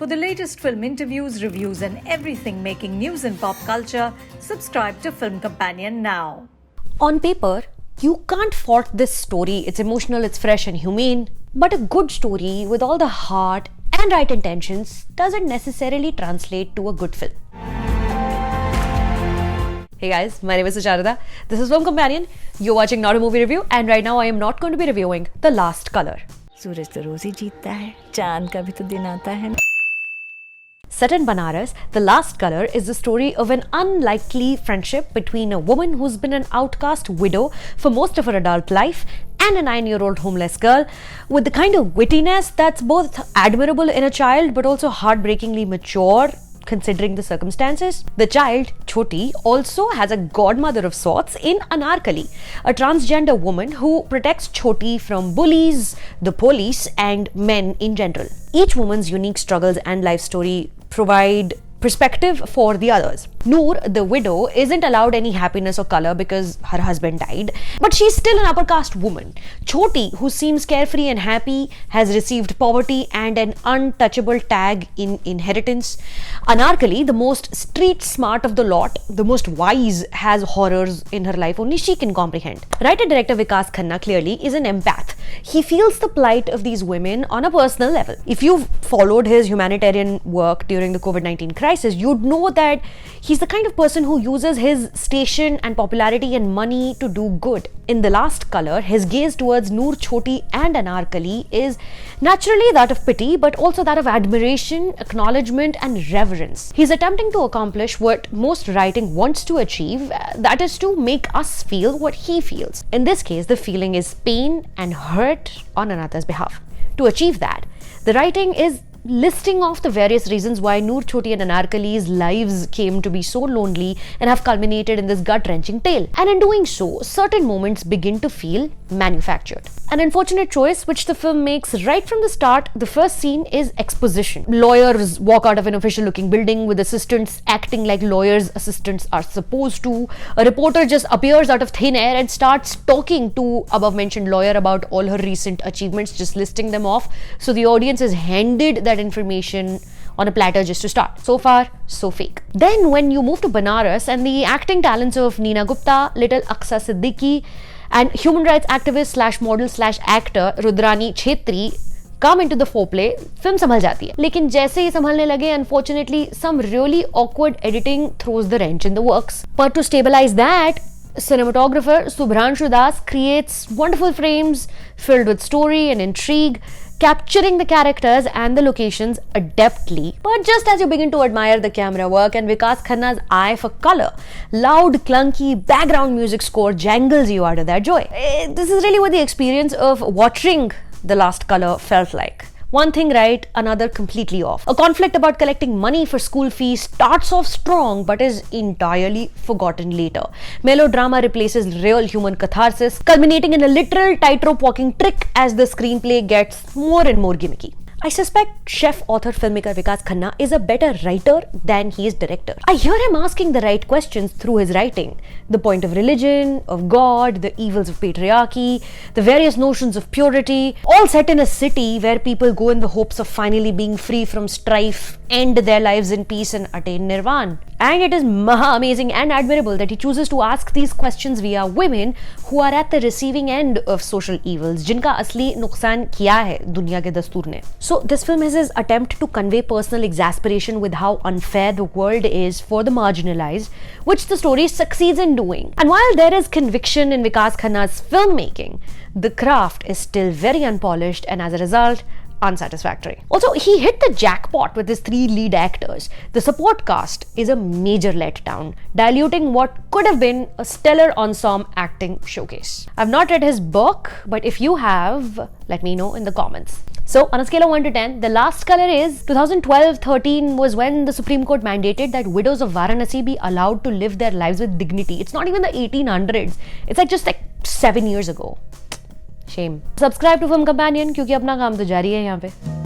For the latest film interviews, reviews, and everything making news in pop culture, subscribe to Film Companion now. On paper, you can't fault this story. It's emotional, it's fresh and humane. But a good story with all the heart and right intentions doesn't necessarily translate to a good film. Hey guys, my name is Sucharita. This is Film Companion. You're watching Not a Movie Review, and right now I am not going to be reviewing The Last Color. सूरज तो रोज ही जीतता है, चांद का भी तो दिन आता है. Set in Benaras, The Last Color is the story of an unlikely friendship between a woman who's been an outcast widow for most of her adult life and a 9-year-old homeless girl with the kind of wittiness that's both admirable in a child but also heartbreakingly mature considering the circumstances. The child, Choti, also has a godmother of sorts in Anarkali, a transgender woman who protects Choti from bullies, the police, and men in general. Each woman's unique struggles and life story provide perspective for the others. Noor, the widow, isn't allowed any happiness or color because her husband died, but she's still an upper caste woman. Choti, who seems carefree and happy, has received poverty and an untouchable tag in inheritance. Anarkali, the most street smart of the lot, the most wise, has horrors in her life only she can comprehend. Writer-director Vikas Khanna clearly is an empath. He feels the plight of these women on a personal level. If you've followed his humanitarian work during the COVID-19 crisis, you'd know that he's the kind of person who uses his station and popularity and money to do good. In The Last Color, his gaze towards Noor, Choti and Anarkali is naturally that of pity, but also that of admiration, acknowledgement and reverence. He's attempting to accomplish what most writing wants to achieve, that is to make us feel what he feels. In this case, the feeling is pain and hurt on another's behalf. To achieve that, the writing is listing off the various reasons why Noor, Choti and Anarkali's lives came to be so lonely and have culminated in this gut-wrenching tale. And in doing so, certain moments begin to feel manufactured. An unfortunate choice which the film makes right from the start. The first scene is exposition. Lawyers walk out of an official-looking building with assistants acting like lawyers' assistants are supposed to. A reporter just appears out of thin air and starts talking to above-mentioned lawyer about all her recent achievements, just listing them off. So the audience is handed that information on a platter just to start. So far, so fake. Then when you move to Benaras and the acting talents of Neena Gupta, little Aksa Siddiqui and human rights activist slash model slash actor Rudrani Chhetri come into the foreplay, film संभल जाती है. लेकिन जैसे ही संभलने लगे, unfortunately, some really awkward editing throws the wrench in the works. But to stabilize that, cinematographer Subhranshu Das creates wonderful frames filled with story and intrigue, capturing the characters and the locations adeptly. But just as you begin to admire the camera work and Vikas Khanna's eye for color, loud, clunky background music score jangles you out of that joy. This is really what the experience of watching The Last Color felt like. One thing right, another completely off. A conflict about collecting money for school fees starts off strong but is entirely forgotten later. Melodrama replaces real human catharsis, culminating in a literal tightrope walking trick as the screenplay gets more and more gimmicky. I suspect chef, author, filmmaker Vikas Khanna is a better writer than he is director. I hear him asking the right questions through his writing. The point of religion, of God, the evils of patriarchy, the various notions of purity, all set in a city where people go in the hopes of finally being free from strife, end their lives in peace and attain nirvana. And it is amazing and admirable that he chooses to ask these questions via women who are at the receiving end of social evils, जिनका असली नुकसान किया है दुनिया के दस्तूर ने. So this film is his attempt to convey personal exasperation with how unfair the world is for the marginalized, which the story succeeds in doing. And while there is conviction in Vikas Khanna's filmmaking, the craft is still very unpolished and as a result, unsatisfactory. Also, he hit the jackpot with his 3 lead actors. The support cast is a major letdown, diluting what could have been a stellar ensemble acting showcase. I've not read his book, but if you have, let me know in the comments. So, on a scale of 1 to 10, The Last Color is 2012-13 was when the Supreme Court mandated that widows of Varanasi be allowed to live their lives with dignity. It's not even the 1800s. It's just 7 years ago. Shame. Subscribe to Film Companion क्योंकि अपना काम तो जारी है यहाँ पे.